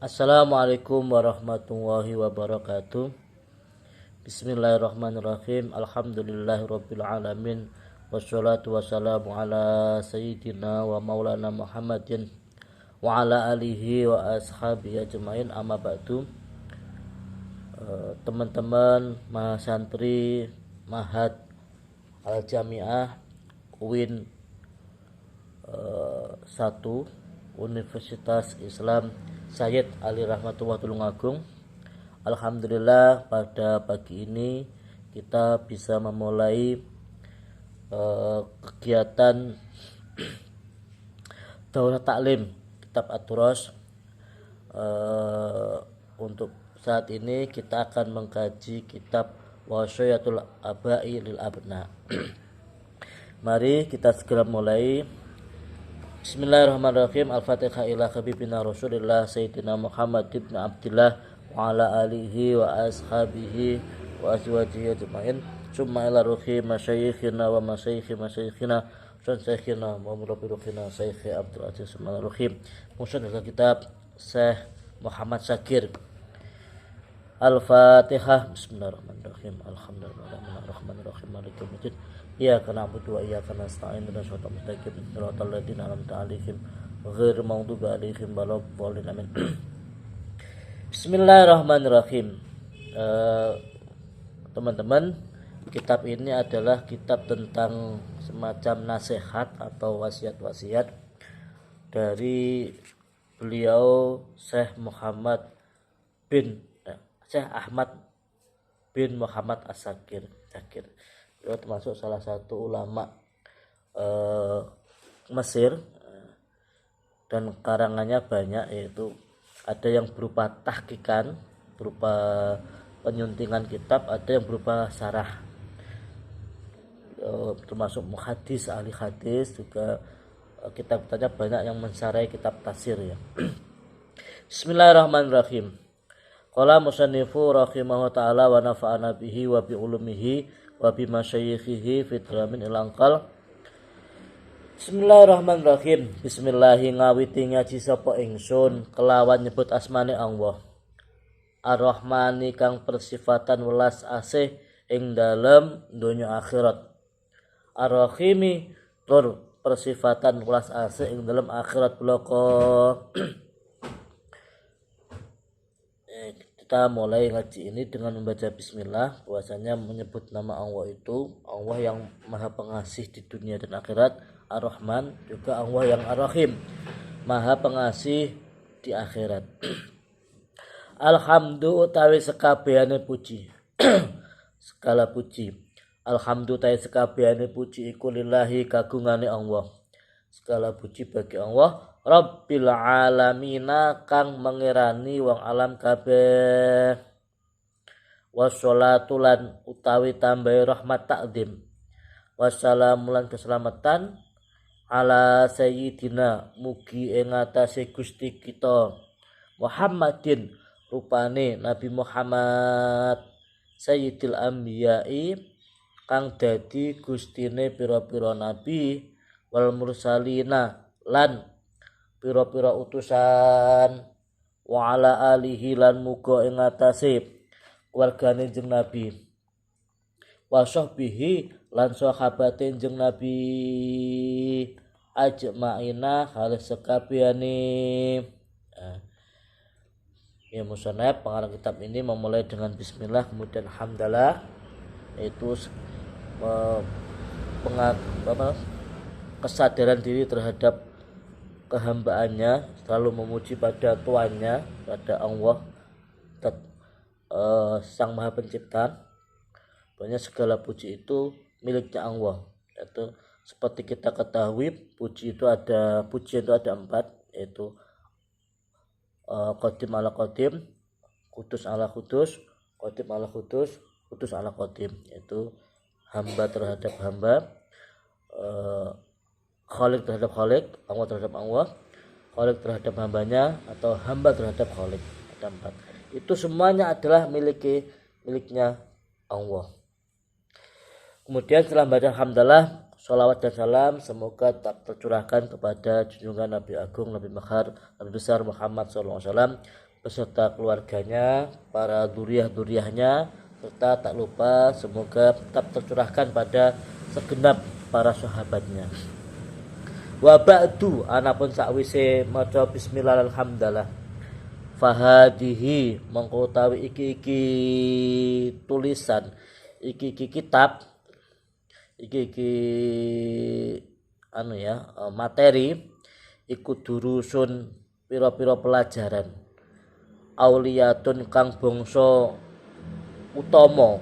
Assalamualaikum warahmatullahi wabarakatuh. Bismillahirrahmanirrahim. Alhamdulillahirabbil alamin. Wassalatu wassalamu ala sayyidina wa maulana Muhammadin wa ala alihi wa ashabihi ajmain. Amma ba'du. Teman-teman mahasantri Mahad Al-Jami'ah UIN 1 Universitas Islam Sayyid Ali Rahmatullah Tulungagung. Alhamdulillah pada pagi ini kita bisa memulai kegiatan Daurah Taklim Kitab At-Turas. Untuk saat ini kita akan mengkaji kitab Wasyatul Abai lil Abna. Mari kita segera mulai. Bismillahirrahmanirrahim. Al-Fatihah ila habibina Rasulillah Sayyidina Muhammad ibn Abdillah wa ala alihi wa ashabihi wa azwajihi ajma'in. Summa ila ruhi masyayikhina wa masyayikhi masyayikhina syayikhina wa murabirukhina Syekh Abdul Aziz Subhanallah. Musyadil kitab Syekh Muhammad Syakir. Al-Fatihah. Bismillahirrahmanirrahim. Alhamdulillahirrahmanirrahim. Maliki yaumiddin. Iyyaka na'budu wa iyyaka nasta'in. Ihdinas siratal mustaqim. Siratal ladzina an'amta 'alaihim ghairil maghdubi 'alaihim waladdallin. Amin. Bismillahirrahmanirrahim. Teman-teman, kitab ini adalah kitab tentang semacam nasihat atau wasiat-wasiat dari beliau Syekh Ahmad bin Muhammad As-Sakir. Beliau termasuk salah satu ulama Mesir dan karangannya banyak, yaitu ada yang berupa tahqiqan, berupa penyuntingan kitab, ada yang berupa syarah. Termasuk muhadis, ahli hadis juga. Kitab-kitabnya banyak yang mensyarahi kitab tafsir ya. Bismillahirrahmanirrahim. Qala musannifu rahimahu ta'ala wa nafa'ana bihi wa bi ulumihi wa bi masyayikhihi fitramin ilangkal. Bismillahirrahmanirrahim. Bismillahi ngawiti ngaji sapa ingsun kelawan nyebut asmane Allah. Ar-Rahmani kang persifatan welas asih ing dalem donya akhirat. Ar-Rahimi tur persifatan welas asih ing dalem akhirat bloko. Kita mulai ngaji ini dengan membaca bismillah. Bahwasanya menyebut nama Allah itu Allah yang maha pengasih di dunia dan akhirat, Ar-Rahman, juga Allah yang Ar-Rahim, maha pengasih di akhirat. Alhamdu utawi sekabehane puji. Segala puji. Alhamdu utawi sekabehane puji iku lillahi kagungane Allah. Segala puji bagi Allah Rabbil alamina kang mengirani wong alam kabeh. Wassalatu lan utawi tambahi rahmat takdim. Wassalamu lan keselamatan ala sayyidina mugi ing atase Gusti kita Muhammadin rupane Nabi Muhammad sayyidil anbiya'i kang dadi gustine pira-pira nabi wal mursalina lan pira-pira utusan wa ala alihi lan muga ing atase keluargane jeneng Nabi wa sahbihi lan sahabate jeneng Nabi ajma'ina halis sekabehane. Ya musannaf pengarang kitab ini memulai dengan bismillah kemudian hamdalah, yaitu kesadaran diri terhadap kehambaannya, selalu memuji pada Tuannya, pada Allah, Sang Maha Pencipta. Pokoknya segala puji itu miliknya Allah. Itu seperti kita ketahui pujian itu ada 4, yaitu qadim ala qadim, kudus ala kudus, qadim ala kudus, kudus ala qadim, yaitu hamba terhadap hamba, Khalik terhadap Khalik, Allah terhadap Allah, Khalik terhadap hambanya, atau hamba terhadap Khalik. Ada 4. Itu semuanya adalah miliknya Allah. Kemudian setelah baca hamdalah, sholawat dan salam semoga tercurahkan kepada junjungan Nabi Agung, Nabi Mahar, Nabi Besar Muhammad SAW, beserta keluarganya, para duriah-duriahnya, serta tak lupa semoga tetap tercurahkan pada segenap para sahabatnya. Wa ba'du, anapun sakwise maca bismillah alhamdulillah, fahadihi mongko utawi iki tulisan, iki kitab, iki materi iku durusun pira-pira pelajaran auliyatun kang bangsa utama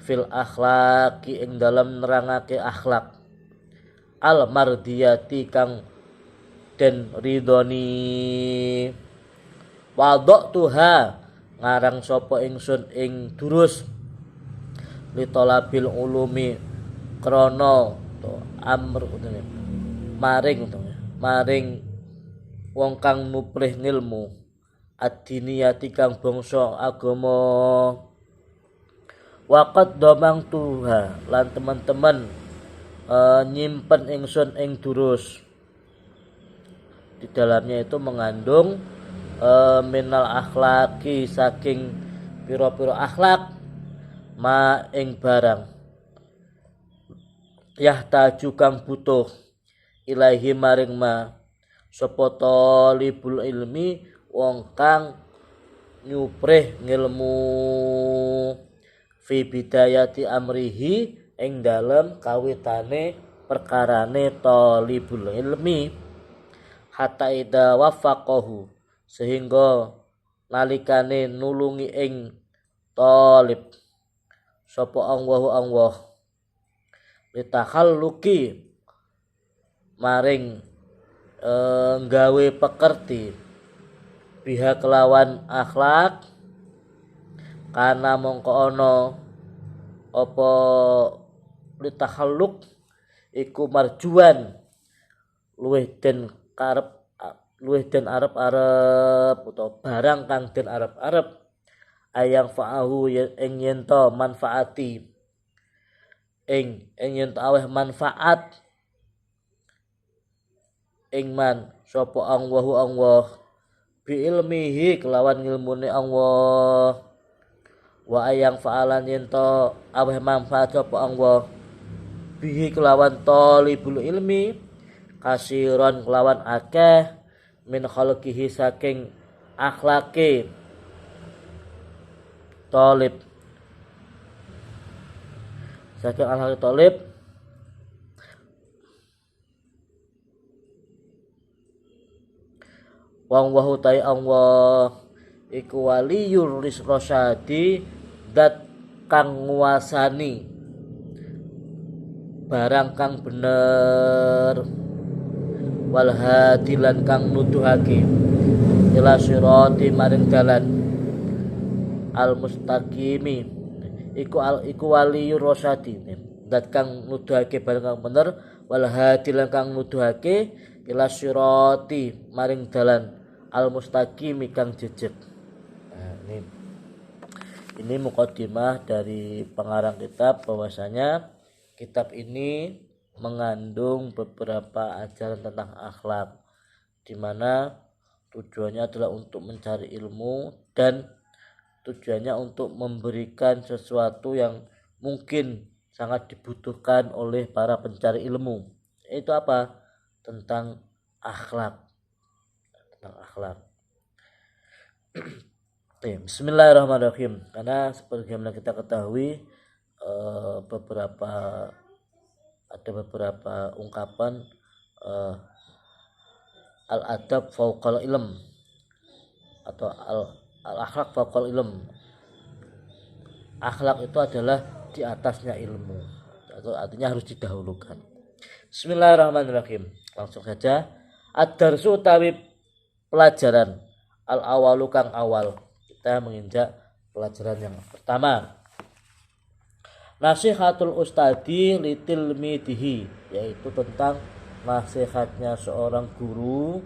fil akhlaqi ing dalam nerangake akhlak al mardiyati kang den ridoni wadok tuha ngarang sapa ingsun ing durus litolabil ulumi krana amr maring wong kang nuprih ngilmu ad-diniyati kang bangsa agama waqad domang tuha lan teman-teman nyimpen ingsun ing durus. Di dalamnya itu mengandung minal akhlaki saking pira-pira akhlak ma ing barang yahtaju kang butuh ilahi maring ma sapa talibul ilmi wong kang nyuprih ngilmu fi bidayati amrihi ing dalem kawitane perkarane talibul ilmi hatta ida wafaqahu sehingga nalikane nulungi ing talib sapa Allah litakhalluqi maring gawe pekerti biha kelawan akhlak kana mongko ana apa litakhalluq iku marjuan luwih den arep utawa barang kang den arep ayang fa'ahu ing yen to manfaati ing yen to aweh manfaat ing man sapa Allah bi ilmihi kelawan ngilmune Allah wa ayang fa'alan yen to aweh manfaat sapa Allah bihi kelawan talibul ilmi kasiron kelawan akeh min khalqihi saking akhlake talib saking akhlake talib wang wahu tai Allah iku waliyur rasyadi dat kang nguasani barang kang bener wal hadilan kang nuduhake ila sirati maring dalan al mustaqimi iku waliyur rasyadi dat kang nuduhake barang kang bener wal hadilan kang nuduhake ila sirati maring dalan al mustaqimi kang jejeg. Nah, ini mukadimah dari pengarang kitab bahwasanya kitab ini mengandung beberapa ajaran tentang akhlak di mana tujuannya adalah untuk mencari ilmu dan tujuannya untuk memberikan sesuatu yang mungkin sangat dibutuhkan oleh para pencari ilmu. Itu apa? Tentang akhlak. Bismillahirrahmanirrahim. Karena seperti yang kita ketahui ada beberapa ungkapan al-adab fauqal ilm atau al-akhlak fauqal ilm. Akhlak itu adalah di atasnya ilmu, atau artinya harus didahulukan. Bismillahirrahmanirrahim. Langsung saja. Ad-darsu utawi pelajaran al-awalu kang awal. Kita menginjak pelajaran yang pertama. Nasihatul ustadi litilmidihi, yaitu tentang nasihatnya seorang guru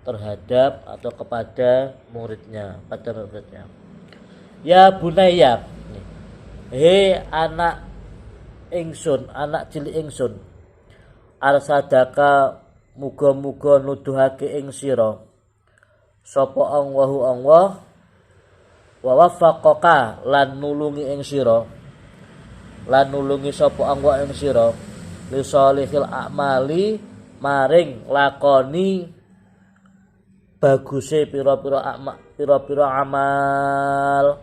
terhadap atau kepada muridnya, Ya bunaya, he anak ingsun, anak cilik ingsun, arsadaka muga-muga nuduhake ing sira sapa Allahu Allah wa waffaqaka lan nulungi ing sira lan nulungi sapa Allah ing sira li sholihil a'mali maring lakoni baguse pira-pira amal.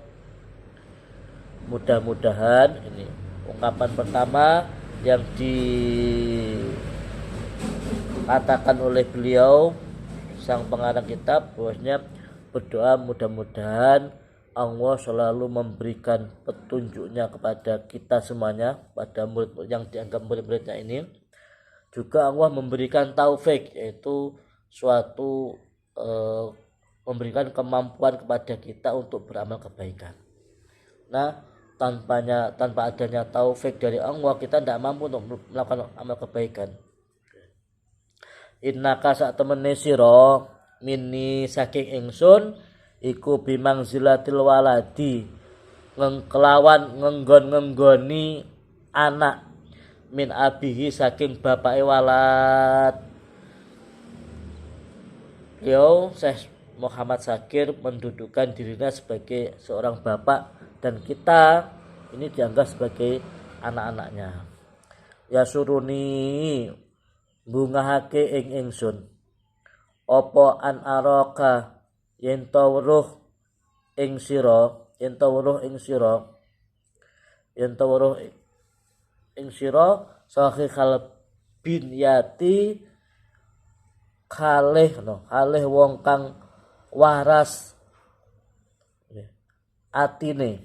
Mudah-mudahan ini ungkapan pertama yang dikatakan oleh beliau sang pengarang kitab, bahwasanya berdoa mudah-mudahan Allah selalu memberikan petunjuknya kepada kita semuanya, pada murid yang dianggap murid-muridnya ini. Juga Allah memberikan taufik, yaitu suatu memberikan kemampuan kepada kita untuk beramal kebaikan. Nah, tanpa adanya taufik dari Allah, kita tidak mampu untuk melakukan amal kebaikan. Innaka sak temene sira mini saking ingsun iku bimangzilatil waladi kelawan ngenggon-ngenggoni anak min abihi saking bapake walad. Beliau Syekh Muhammad Syakir mendudukan dirinya sebagai seorang bapak dan kita ini dianggap sebagai anak-anaknya. Ya suruni bungahake ing ingsun apa an araka yen to weruh ing sira sahihal bin yati kalih wong kang waras atine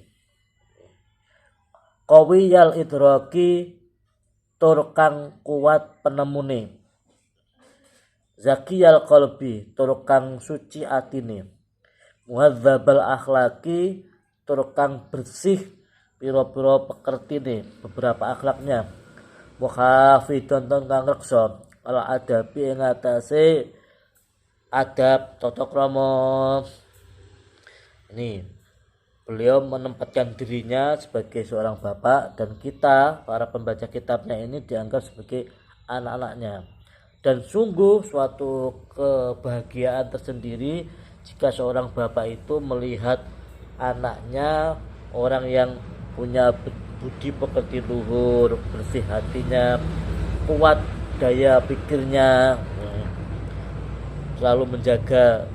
qawiyal idraki tur kang kuat penemune zakiyal qalbi tur kang suci atine muhadzabal akhlaqi tur kang bersih pira-pira pekertine beberapa akhlaknya mukhafidun kang reksa ala adabi ing atase adab tata krama. Ini beliau menempatkan dirinya sebagai seorang bapak dan kita para pembaca kitabnya ini dianggap sebagai anak-anaknya. Dan sungguh suatu kebahagiaan tersendiri jika seorang bapak itu melihat anaknya orang yang punya budi pekerti luhur, bersih hatinya, kuat daya pikirnya, selalu menjaga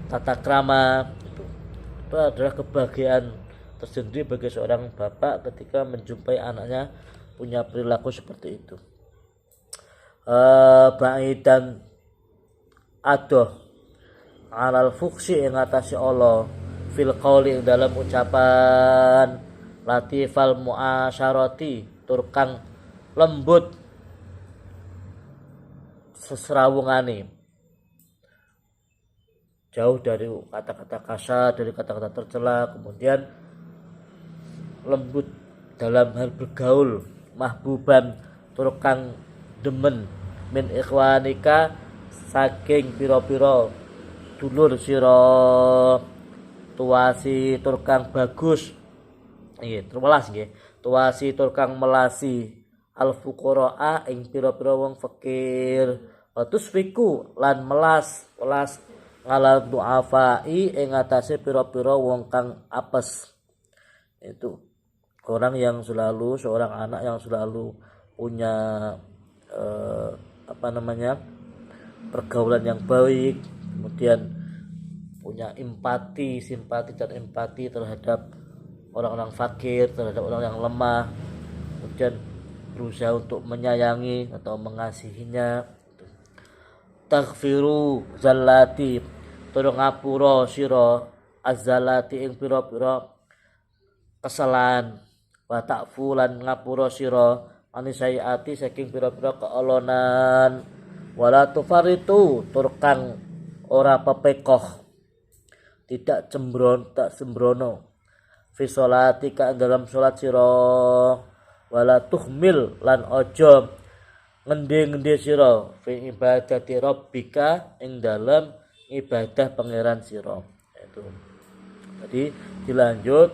tata krama. Itu adalah kebahagiaan tersendiri bagi seorang bapak ketika menjumpai anaknya punya perilaku seperti itu. Ba'idan adoh alal fuksi ing atase Allah fil qauli dalam ucapan latifal muasyarati tur kang lembut seserawungane, jauh dari kata-kata kasar, dari kata-kata tercela, kemudian lembut dalam hal bergaul, mahbuban tur kang demen min ikhwanika saking pira-pira dulur sira tuasi tur kang bagus nggih terwelas nggih tuasi tur kang melasi al fuqara ing pira-pira wong fakir watus fiku lan melas ngalal du'afai ing atase pira-pira wong kang apes. Itu orang yang selalu, seorang anak yang selalu punya pergaulan yang baik, kemudian punya simpati dan empati terhadap orang-orang fakir, terhadap orang yang lemah, kemudian berusaha untuk menyayangi atau mengasihinya. Taghfiru zallati tur ngapura sira azzalati ing pira-pira kesalahan wa ta'fu lan ngapura sira anisayati saking pira-pira keolonan wala tufaritu tur kang ora pepekoh tidak sembrono fi sholati ka dalam salat sira wala tuhmil lan ojo ngende sira fi ibadati rabbika ing dalam ibadah pangeran sira. Itu jadi dilanjut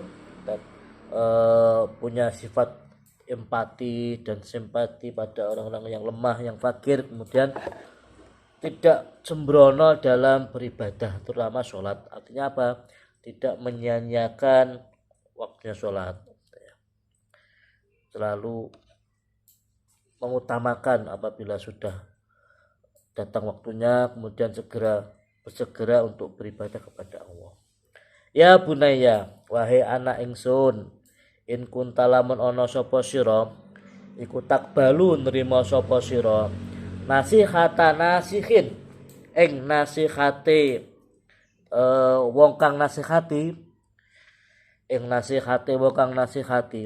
punya sifat empati dan simpati pada orang-orang yang lemah, yang fakir, kemudian tidak sembrono dalam beribadah, terutama sholat. Artinya apa? Tidak menyia-nyiakan waktunya sholat, selalu mengutamakan apabila sudah datang waktunya, kemudian bersegera untuk beribadah kepada Allah. Ya bunaya, wahai anak ingsun, in kunta lamun ana sapa sira iku takbalu nrimo sapa sira nasihata nasihin ing nasihate wong kang nasihati ing nasihate wong kang nasihati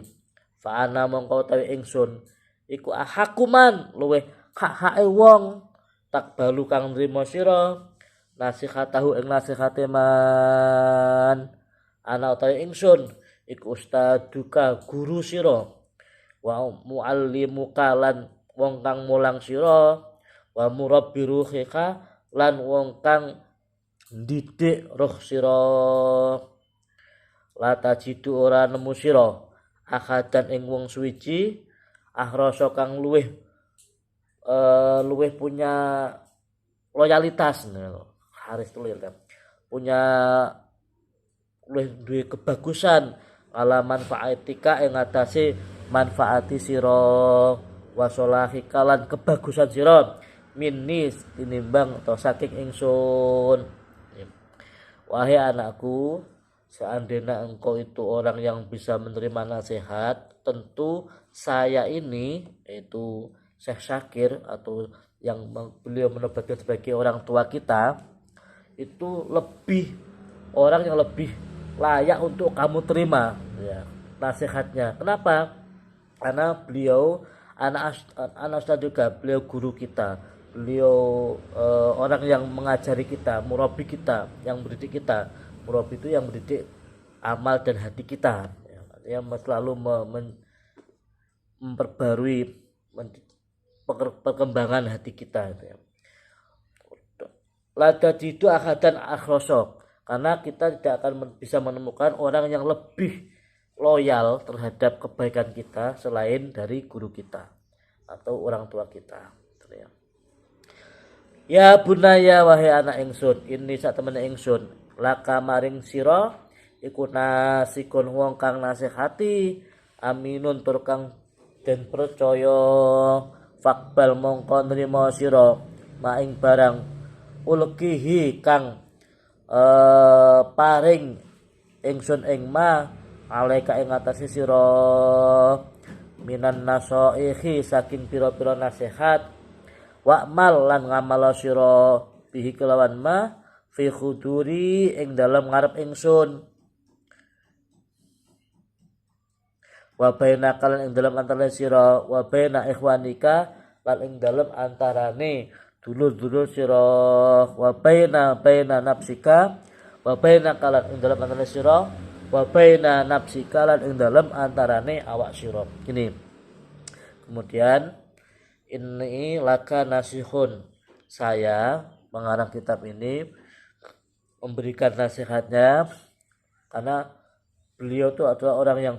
fa ana mongko utawi ingsun iku ahakuman luweh hak-hake wong takbalu kang nrimo sira nasihatahu ing nasihate man ana utawi ingsun iku ustaduka guru sira wa muallimuka lan wong kang mulang sira wa murabbi ruhika lan wong kang ndidik roh sira la tajidu ora nemu sira akadan ing wong suwiji ahrasa kang luweh punya loyalitas haris tulir kan punya luwih duwe kebagusan ala manfaatika ing atase manfaati sira wa salahika lan kebagusan sira minis tinimbang atau saking ingsun. Wahai anakku, seandainya engkau itu orang yang bisa menerima nasihat, tentu saya ini yaitu Syekh Syakir atau yang beliau menobatkan sebagai orang tua kita itu orang yang lebih layak untuk kamu terima ya nasihatnya. Kenapa? Karena beliau anak ustaz juga, beliau guru kita, beliau orang yang mengajari kita, murabi kita, yang mendidik kita. Murabi itu yang mendidik amal dan hati kita ya, yang selalu memperbarui perkembangan hati kita itu ya. Lada jidu akadan akhrosok, karena kita tidak akan bisa menemukan orang yang lebih loyal terhadap kebaikan kita selain dari guru kita atau orang tua kita. Ya bunaya wahai anak ingsun, ini sak temene ingsun laka maring sira iku nasikun wong kang nasihati aminun tur kang den percaya fakbal mongko nrimo sira maing barang ulkihi kang paring ingsun ing ma alaika ing atase sira minan nasaihi saking pira-pira nasihat wa'mal lan ngamal sira bihi kelawan ma fi khuduri ing dalam ngarep ingsun wa baina kalan ing dalam antara sira wa baina ikhwanika lan ing dalam antarane dulur-dulur sira wa baina nafsika wa baina kalan ing dalam antara sira wa baina nafsika lan ing dalam antarane awak sira. Gini. Kemudian ini laka nasihun, saya mengarang kitab ini memberikan nasihatnya karena beliau itu adalah orang yang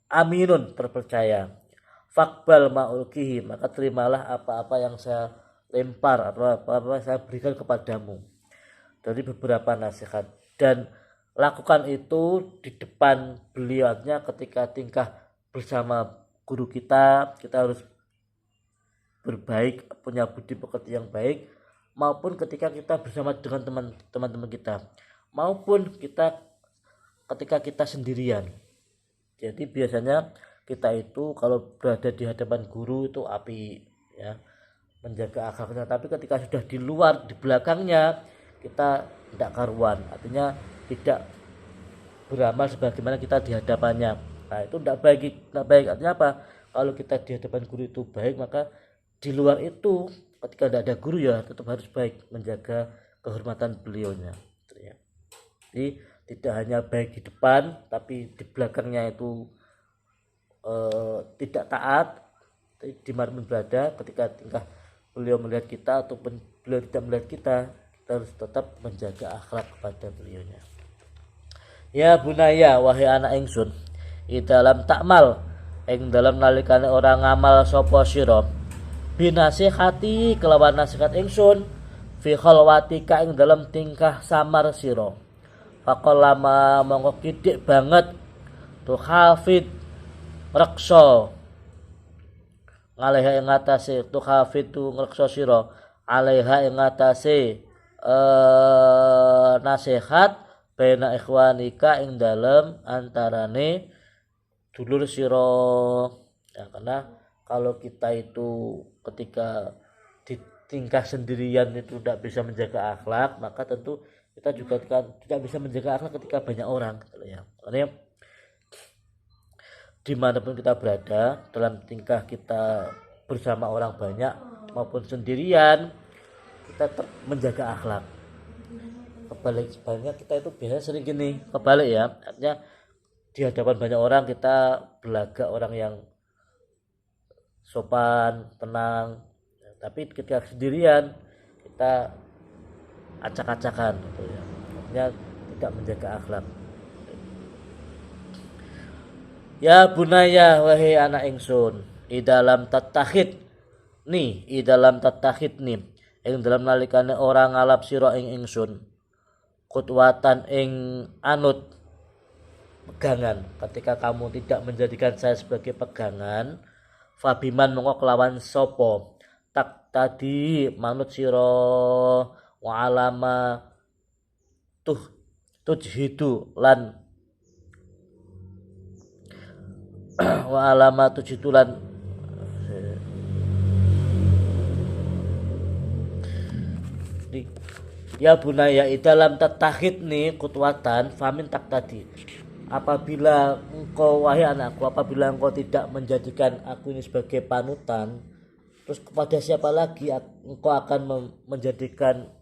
aminun, terpercaya. Fakbal ma'ulkihi, maka terimalah apa-apa yang saya lempar atau apa-apa saya berikan kepadamu dari beberapa nasihat, dan lakukan itu di depan beliaunya ketika tingkah bersama guru kita harus berbaik, punya budi pekerti yang baik, maupun ketika kita bersama dengan teman-teman kita, maupun kita ketika kita sendirian. Jadi biasanya kita itu kalau berada di hadapan guru itu api ya, menjaga akhlaknya, tapi ketika sudah di luar, di belakangnya kita tidak karuan, artinya tidak beramal sebagaimana kita di hadapannya. Nah itu tidak baik. Artinya apa? Kalau kita di hadapan guru itu baik, maka di luar itu ketika tidak ada guru ya tetap harus baik, menjaga kehormatan beliaunya. Jadi tidak hanya baik di depan, tapi di belakangnya itu tidak taat, dimanapun berada, ketika tingkah beliau melihat kita ataupun beliau tidak melihat kita harus tetap menjaga akhlak kepada beliaunya. Ya bunaya wahai anak ingsun, dalam takmal ing dalam nalikane orang ngamal sapa sira binasihati kelawan nasihat ingsun fi khalwatika ing dalam tingkah samar sira. Faqallama mongko kidik banget tu hafid reksa alaiha ing atase tu hafid tu ngreksa sira alaiha ing atase nasihat baina ikhwanika ing dalem antarane dulur sira. Ya, karena kalau kita itu ketika di tingkah sendirian itu tidak bisa menjaga akhlak, maka tentu kita juga tidak bisa menjaga akhlak ketika banyak orang gitu ya. Karena dimanapun kita berada, dalam tingkah kita bersama orang banyak maupun sendirian, kita tetap menjaga akhlak. Kebalik sebaliknya kita itu biasanya sering gini, kebalik ya, artinya di hadapan banyak orang kita berlagak orang yang sopan, tenang, tapi ketika sendirian kita acak-acakan gitu ya. Artinya tidak menjaga akhlak. Ya bunaya wahai anak ingsun, idalam tatakhid nih, idalam tatakhid nih, ing dalam nalikane orang ngalap sira ing ingsun, kutwatan ing anut pegangan. Ketika kamu tidak menjadikan saya sebagai pegangan, fabiman mongko kelawan sopo tak tadi manut sira wa alama tujhidu lan wa alama tujhidu lan ya bunaya dalam tatakhid nih kutwatan famin tak tadi, apabila engkau wahai anakku, apabila engkau tidak menjadikan aku ini sebagai panutan, terus kepada siapa lagi engkau akan menjadikan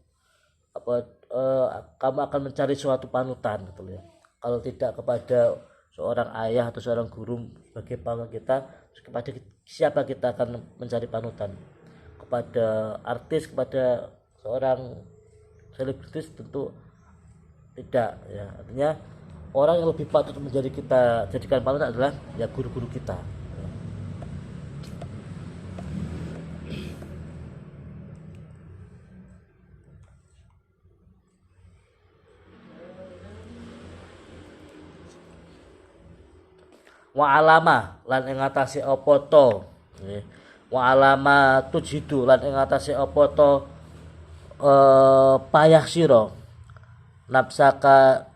kamu akan mencari suatu panutan gitu ya. Kalau tidak kepada seorang ayah atau seorang guru sebagai panutan kita, terus kepada siapa kita akan mencari panutan? Kepada artis, kepada seorang selebritis tentu tidak ya. Artinya orang yang lebih patut menjadi kita jadikan panutan adalah ya guru-guru kita. Wa alama lan ing atase apa to, wa alama tujidu lan ing atase apa to payah sira nafsaka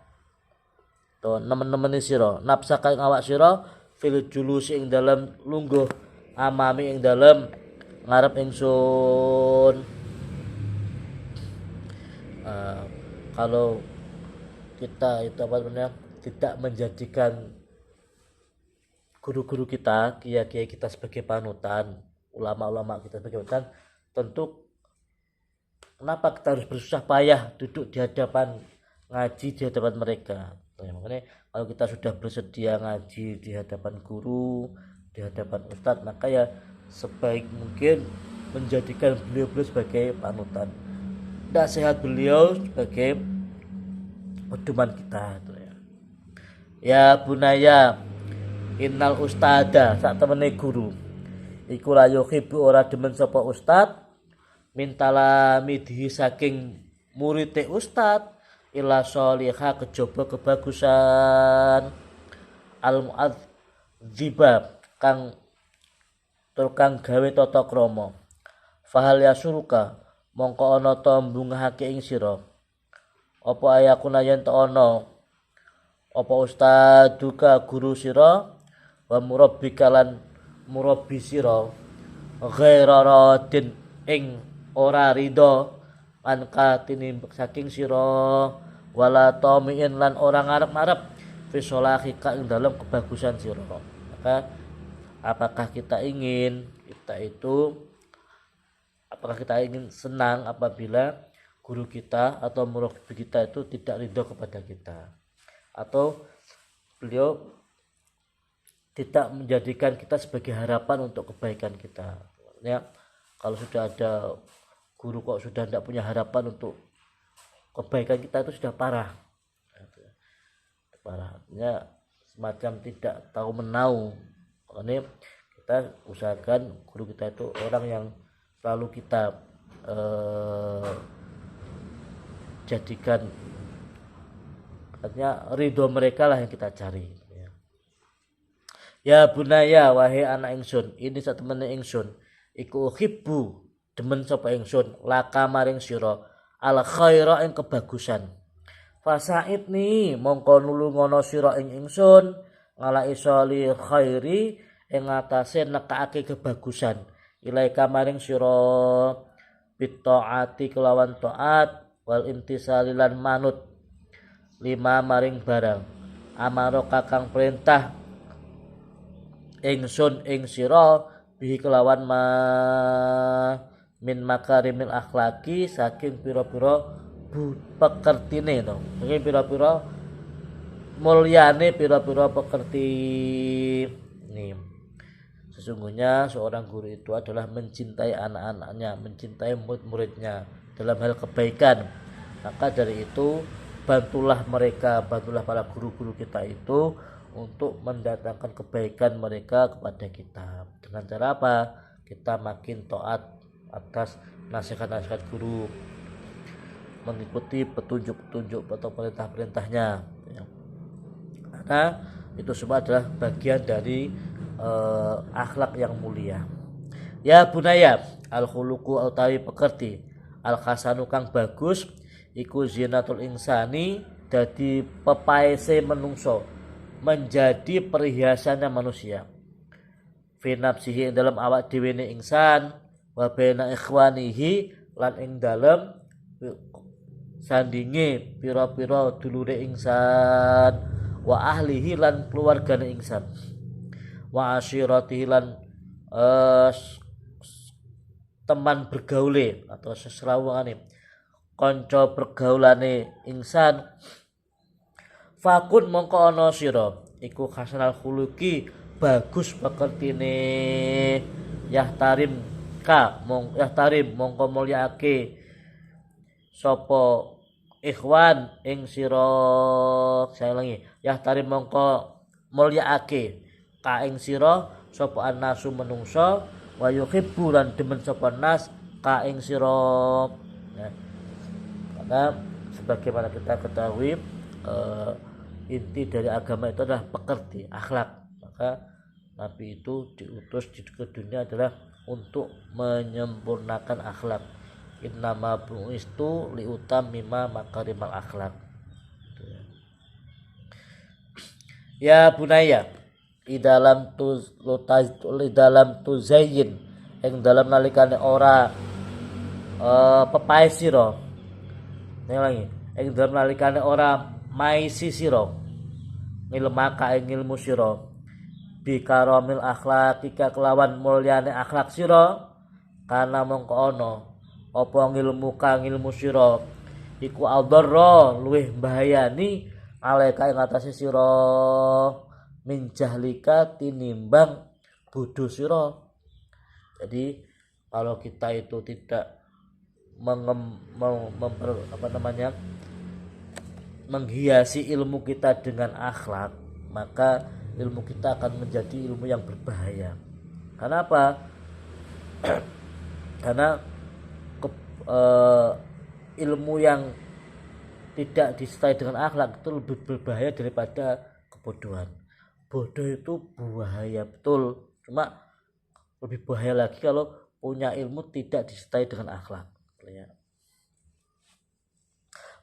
to nemen-nemeni sira nafsaka ing awak sira fil julusi ing dalem lungguh amami ing dalem ngarep ingsun. Kalau kita itu apa namanya tidak menjadikan guru-guru kita, kiai-kiai kita sebagai panutan, ulama-ulama kita sebagai panutan, tentu kenapa kita harus bersusah payah duduk di hadapan ngaji di hadapan mereka. Makanya kalau kita sudah bersedia ngaji di hadapan guru, di hadapan ustadz, maka ya sebaik mungkin menjadikan beliau-beliau sebagai panutan, nasihat beliau sebagai pedoman kita. Ya bunaya innal ustada sak temene guru iku la yuhibbu ora demen sapa ustad mintala midhi saking murite ustad ila sholihah kejaba kebagusan al muadzibab kang tukang gawe tata krama. Fahal yasuruka mongko ana ta mbungahake ing sira apa ayakuna yen ta ana apa ustaduka guru sira wa murabbika lan murabbi sira ghaira radin ing ora ridho an katini saking sira wala tamiin lan ora ngarep-ngarep fi sholahika ing dalam kebagusan sira. Maka apakah kita ingin senang apabila guru kita atau murabbi kita itu tidak ridho kepada kita, atau beliau tidak menjadikan kita sebagai harapan untuk kebaikan kita. Ya, kalau sudah ada guru kok sudah tidak punya harapan untuk kebaikan kita, itu sudah parah. Artinya semacam tidak tahu menau. Ini kita usahakan guru kita itu orang yang lalu kita jadikan, artinya ridho mereka lah yang kita cari. Ya bunaya, wahai anak ingsun, ini satemene ingsun iku hibbu demen sapa ingsun laka maring sira al khaira ing kebagusan. Fasaidni mongko nulungono sira ing ingsun ngala isoli khairi ing atase nekake kebagusan. Ilaika maring sira bitaati kelawan taat wal imtisali lan manut lima maring barang amaro kakang perintah ingsun ing sira bihi kelawan ma min makarimil akhlaki saking pira-pira pekertine to. Saking pira-pira mulyane pira-pira pekerti ini. Sesungguhnya seorang guru itu adalah mencintai anak-anaknya, mencintai murid-muridnya dalam hal kebaikan. Maka dari itu bantulah mereka, bantulah para guru-guru kita itu untuk mendatangkan kebaikan mereka kepada kita. Dengan cara apa? Kita makin taat atas nasihat-nasihat guru, mengikuti petunjuk-petunjuk atau perintah-perintahnya. Karena itu semua adalah bagian dari akhlak yang mulia. Ya bunaya, al khuluqu utawi pekerti, al hasanu kang bagus iku zinatul insani dadi pepaese menungso, menjadi perhiasannya manusia. Fi nafsihi dalam awak dhewe ne insan, wa baina ikhwanihi lan ing dalem sandinge pira-pira dulure insan, wa ahlihi lan keluargane insan, wa asyiratihi lan teman bergaule atau seserawungane, kanca pergaulane insan. Fakun mongko ana sira iku hasanal khuluqi bagus pekertine yahtarim mongko mulyaake sapa ikhwan ing sira. Saya ulangi, yahtarim mongko mulyaake ka ing sira sapa annasu menungso wa yuhibbu lan demen sapa nas ka ing sira. Karena sebagaimana kita ketahui inti dari agama itu adalah pekerti, akhlak. Maka Nabi itu diutus ke dunia adalah untuk menyempurnakan akhlak. Innama bu'istu liutammima makarimal akhlak. Ya bunaya, idalam tuzayyin ing dalam nalikane ora pepae sira. Lagi, ing dalam nalikane ora maisi sira ngilmaka ing ilmu sira bi karamil akhlaqika kelawan mulyane akhlak sira, kana mongko ana apa ngilmu sira iku aldarra luweh bahayani alaika ing atase sira min jahlika tinimbang bodho sira. Jadi kalau kita itu tidak menghiasi ilmu kita dengan akhlak, maka ilmu kita akan menjadi ilmu yang berbahaya. Karena apa? Karena ilmu yang tidak disertai dengan akhlak itu lebih berbahaya daripada kebodohan. Bodoh itu bahaya betul, cuma lebih bahaya lagi kalau punya ilmu tidak disertai dengan akhlak.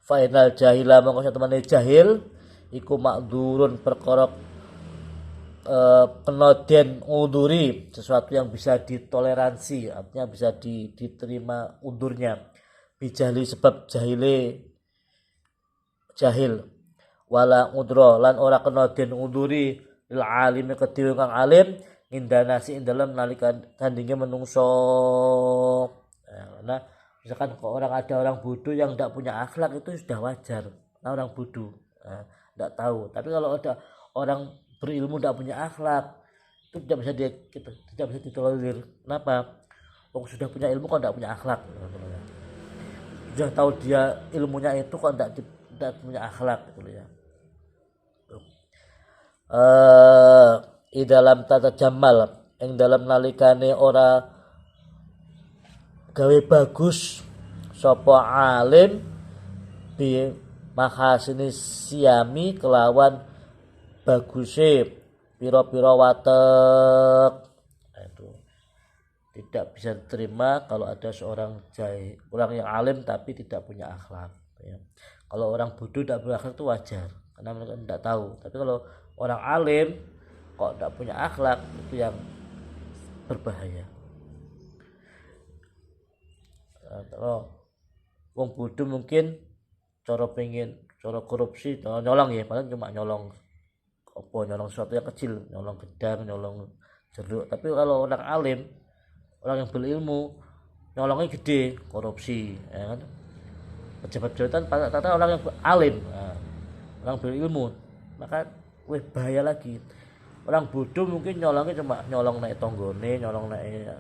Fainal jahila mongko satemene jahil iku makdurun perkara penoden unduri, sesuatu yang bisa ditoleransi, artinya bisa diterima undurnya. Bijahli sebab jahil wala udra lan ora kena den unduri lil alimi kedhewe kang alim indanasi ing dalem nalika tandinge menungso. Nah, misalkan kalau ada orang bodoh yang tidak punya akhlak itu sudah wajar. Nah, orang bodoh tidak tahu. Tapi kalau ada orang berilmu tidak punya akhlak itu tidak bisa ditolerir. Kenapa? Sudah punya ilmu kok tidak punya akhlak. Sudah tahu dia ilmunya itu kok tidak punya akhlak gitu ya. Dalam tata jamal yang dalam nalikane ora gawe bagus sapa alim bi mahasini siami kelawan baguse pira-pira watek. Nah, itu tidak bisa diterima kalau ada seorang orang yang alim tapi tidak punya akhlak ya. Kalau orang bodoh tidak berakhlak itu wajar karena mereka tidak tahu, tapi kalau orang alim kok tidak punya akhlak itu yang berbahaya. Kalau wong bodoh mungkin cara korupsi nyolong ya, paling cuma nyolong sesuatu yang kecil, nyolong gedang, nyolong jeruk. Tapi kalau orang alim, orang yang berilmu, nyolongnya gede, korupsi ya kan. Pejabat-jabatan tata orang yang alim, orang berilmu, maka bahaya lagi. Orang bodoh mungkin nyolongnya cuma nyolong naik tonggone, nyolong naik ya.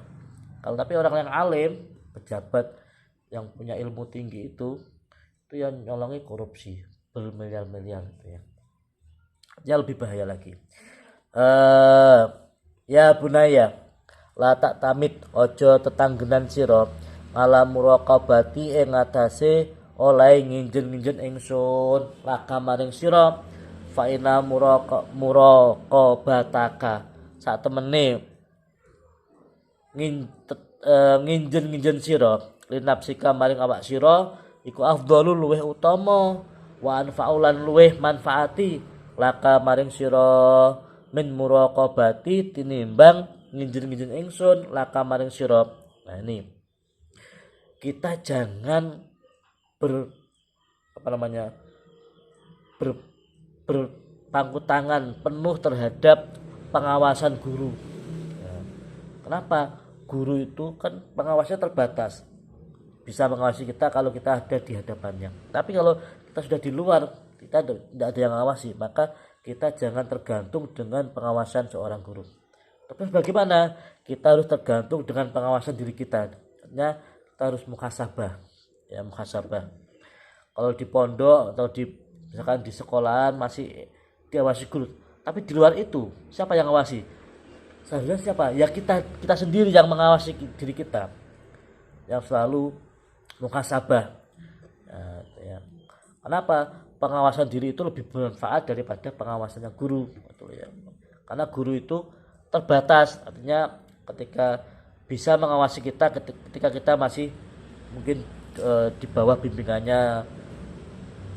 Kalau tapi orang yang alim, pejabat yang punya ilmu tinggi itu yang nyolongnya korupsi bermiliar-miliar itu ya. Ya lebih bahaya lagi. Ya bunaya la tak tamit ojo tetanggenan sira malam muraqabati ing atase oleh nginjen-nginjen ingsun laka maring sira fa ina muraqabataka sak temene nginjen-nginjen sira linapsika maring awak sira iku afdhalu luweh utama wa anfa'ulan luweh manfaati laka maring sira min muraqabati tinimbang nginjen-nginjen ingsun laka maring sira. Nah ini kita jangan berpangku tangan penuh terhadap pengawasan guru ya. Kenapa? Guru itu kan pengawasnya terbatas, bisa mengawasi kita kalau kita ada di hadapannya. Tapi kalau kita sudah di luar, kita tidak ada yang mengawasi, maka kita jangan tergantung dengan pengawasan seorang guru. Tapi bagaimana? Kita harus tergantung dengan pengawasan diri kita. Artinya kita harus muhasabah. Ya, muhasabah. Kalau di pondok atau misalkan di sekolahan masih diawasi guru, tapi di luar itu siapa yang mengawasi? Seharusnya siapa? Ya kita sendiri yang mengawasi diri kita. Yang selalu muhasabah. Ya. Kenapa? Pengawasan diri itu lebih bermanfaat daripada pengawasannya guru, betul ya. Karena guru itu terbatas, artinya ketika bisa mengawasi kita ketika kita masih mungkin di bawah bimbingannya.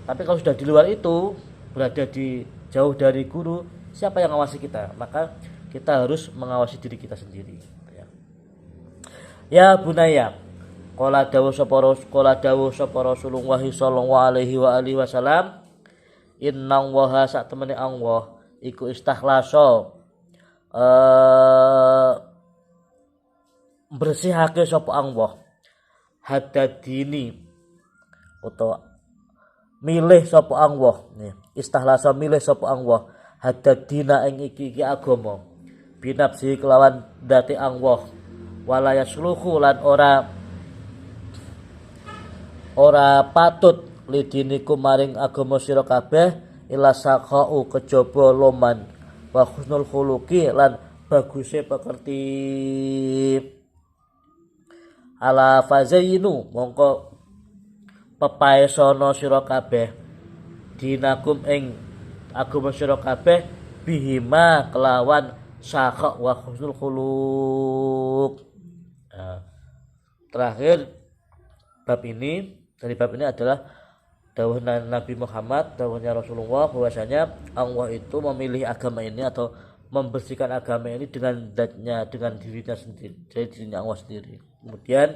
Tapi kalau sudah di luar itu, berada di jauh dari guru, siapa yang mengawasi kita? Maka kita harus mengawasi diri kita sendiri ya. Ya bunaya Qala dawuh sapa Rasulullah sallallahu alaihi wa alihi wasallam inna waha sak temene Allah iku istakhlasa bersihake sapa Allah hadadini utawa milih sapa Allah nih istakhlasa milih sapa Allah hadadina ing iki agama binafsi kelawan dati Allah wala yasluhu lan ora patut lidiniku maring agama sira kabeh ila saqau kejaba loman wa husnul khuluqi lan baguse pekerti ala fazayinu mongko pepaesana sira kabeh dinakum ing agama sira kabeh bihima kelawan saqa wa husnul khuluq. Nah, terakhir dari bab ini adalah dawuh Nabi Muhammad, dawuhnya Rasulullah bahwasanya Allah itu memilih agama ini atau membersihkan agama ini dengan zatnya, dengan dirinya sendiri, dari dirinya Allah sendiri. Kemudian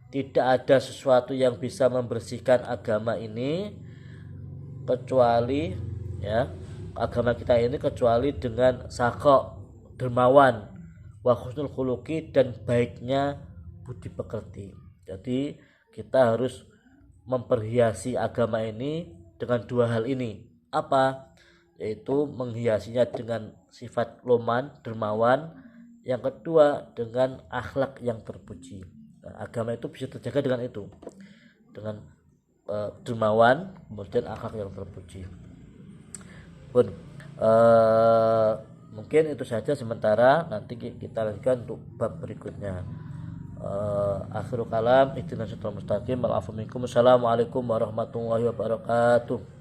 tidak ada sesuatu yang bisa membersihkan agama ini kecuali ya agama kita ini kecuali dengan saqa, dermawan, wa husnul khuluqi dan baiknya budi pekerti. Jadi kita harus memperhiasi agama ini dengan dua hal ini. Apa? Yaitu menghiasinya dengan sifat loman, dermawan. Yang kedua dengan akhlak yang terpuji. Nah, agama itu bisa terjaga dengan itu, dengan dermawan, kemudian akhlak yang terpuji. Pun mungkin itu saja sementara. Nanti kita lanjutkan untuk bab berikutnya. Akhiru kalam ihdinas siratal mustaqim. Assalamualaikum warahmatullahi wabarakatuh.